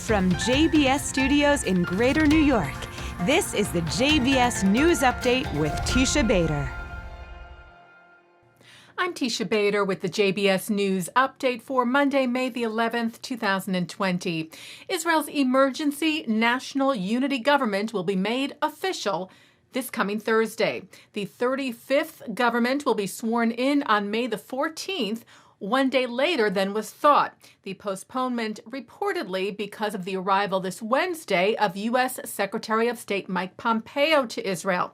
From JBS Studios in Greater New York, this is the JBS News Update with Teisha Bader. I'm Teisha Bader with the JBS News Update for Monday, May the 11th, 2020. Israel's emergency national unity government will be made official this coming Thursday. The 35th government will be sworn in on May the 14th, one day later than was thought. The postponement reportedly because of the arrival this Wednesday of U.S. Secretary of State Mike Pompeo to Israel.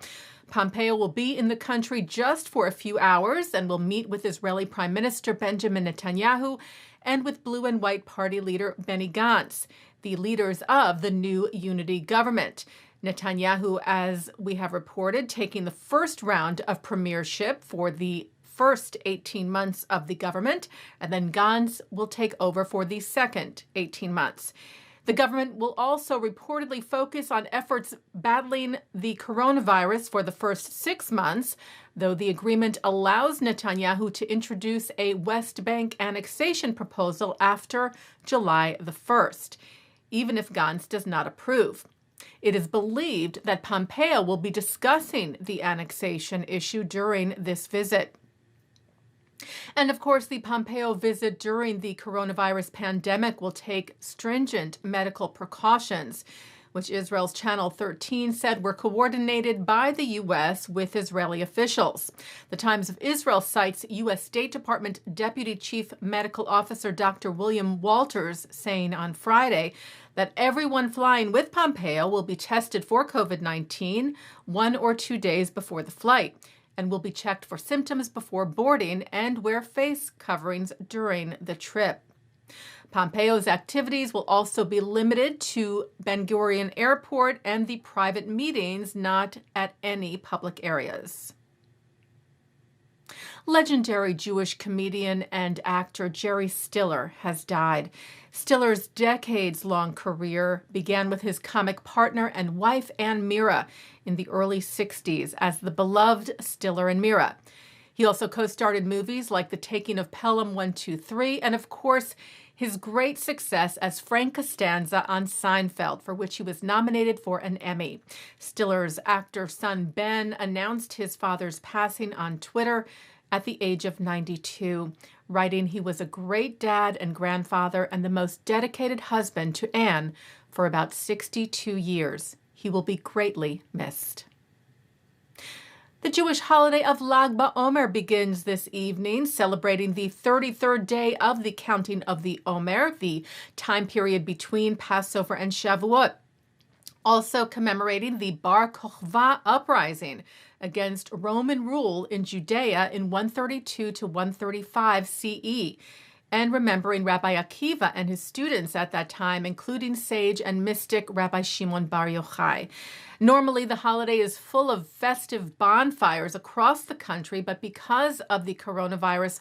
Pompeo will be in the country just for a few hours and will meet with Israeli Prime Minister Benjamin Netanyahu and with Blue and White Party leader Benny Gantz, the leaders of the new unity government. Netanyahu, as we have reported, taking the first round of premiership for the first 18 months of the government, and then Gantz will take over for the second 18 months. The government will also reportedly focus on efforts battling the coronavirus for the first 6 months, though the agreement allows Netanyahu to introduce a West Bank annexation proposal after July the 1st, even if Gantz does not approve. It is believed that Pompeo will be discussing the annexation issue during this visit. And of course, the Pompeo visit during the coronavirus pandemic will take stringent medical precautions, which Israel's Channel 13 said were coordinated by the U.S. with Israeli officials. The Times of Israel cites U.S. State Department Deputy Chief Medical Officer Dr. William Walters saying on Friday that everyone flying with Pompeo will be tested for COVID-19 1 or 2 days before the flight, and will be checked for symptoms before boarding and wear face coverings during the trip. Pompeo's activities will also be limited to Ben Gurion Airport and the private meetings, not at any public areas. Legendary Jewish comedian and actor Jerry Stiller has died. Stiller's decades-long career began with his comic partner and wife Ann Mira in the early 60s as the beloved Stiller and Mira. He also co-starred in movies like The Taking of Pelham 1, 2, 3, and of course, his great success as Frank Costanza on Seinfeld, for which he was nominated for an Emmy. Stiller's actor son Ben announced his father's passing on Twitter at the age of 92, writing he was a great dad and grandfather and the most dedicated husband to Anne for about 62 years. He will be greatly missed. The Jewish holiday of Lag BaOmer begins this evening, celebrating the 33rd day of the counting of the Omer, the time period between Passover and Shavuot. Also commemorating the Bar Kokhba uprising against Roman rule in Judea in 132 to 135 CE, and remembering Rabbi Akiva and his students at that time, including sage and mystic Rabbi Shimon Bar Yochai. Normally, the holiday is full of festive bonfires across the country, but because of the coronavirus,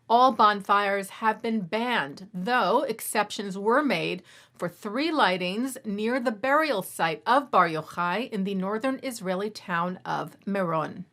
all bonfires have been banned, though exceptions were made for 3 lightings near the burial site of Bar Yochai in the northern Israeli town of Meron.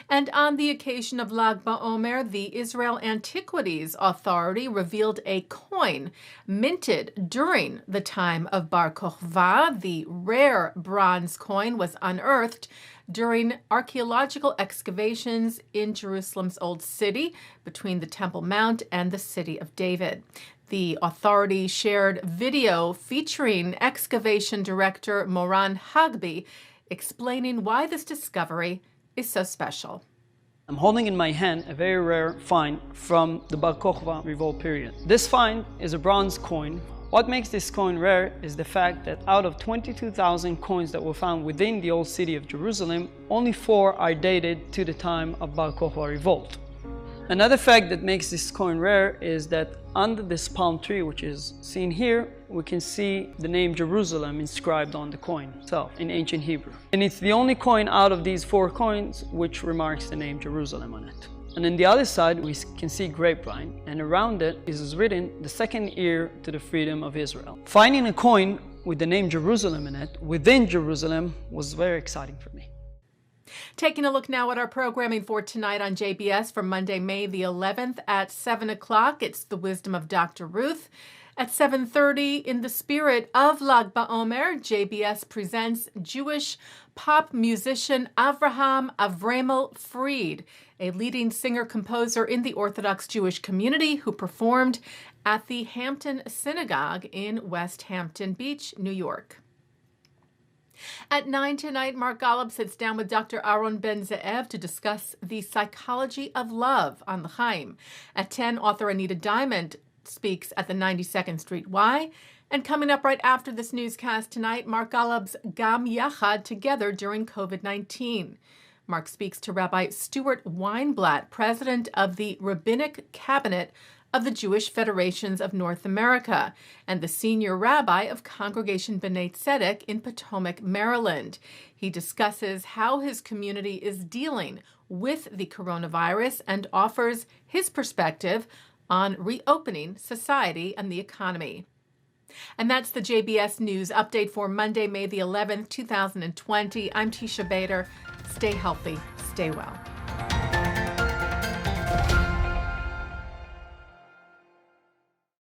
And on the occasion of Lag BaOmer, the Israel Antiquities Authority revealed a coin minted during the time of Bar Kokhba. The rare bronze coin was unearthed during archaeological excavations in Jerusalem's Old City between the Temple Mount and the City of David. The authority shared video featuring excavation director Moran Hagbi explaining why this discovery is so special. I'm holding in my hand a very rare find from the Bar Kokhba revolt period. This find is a bronze coin. What makes this coin rare is the fact that out of 22,000 coins that were found within the old city of Jerusalem, only 4 are dated to the time of Bar Kokhba revolt. Another fact that makes this coin rare is that under this palm tree, which is seen here, we can see the name Jerusalem inscribed on the coin itself in ancient Hebrew. And it's the only coin out of these 4 coins which remarks the name Jerusalem on it. And on the other side, we can see grapevine, and around it is written the second year to the freedom of Israel. Finding a coin with the name Jerusalem in it, within Jerusalem, was very exciting for me. Taking a look now at our programming for tonight on JBS for Monday, May the 11th at 7 o'clock. It's The Wisdom of Dr. Ruth. At 7:30, in the spirit of Lag BaOmer, JBS presents Jewish pop musician Avraham Avremel Fried, a leading singer-composer in the Orthodox Jewish community who performed at the Hampton Synagogue in West Hampton Beach, New York. At 9 tonight, Mark Golub sits down with Dr. Aaron Ben-Zeev to discuss the psychology of love on the Chaim. At 10, author Anita Diamond speaks at the 92nd Street Y. And coming up right after this newscast tonight, Mark Golub's Gam Yachad, Together During COVID-19. Mark speaks to Rabbi Stuart Weinblatt, president of the Rabbinic Cabinet of the Jewish Federations of North America and the senior rabbi of Congregation B'nai Tzedek in Potomac, Maryland. He discusses how his community is dealing with the coronavirus and offers his perspective on reopening society and the economy. And that's the JBS News Update for Monday, May the 11th, 2020. I'm Teisha Bader. Stay healthy, stay well.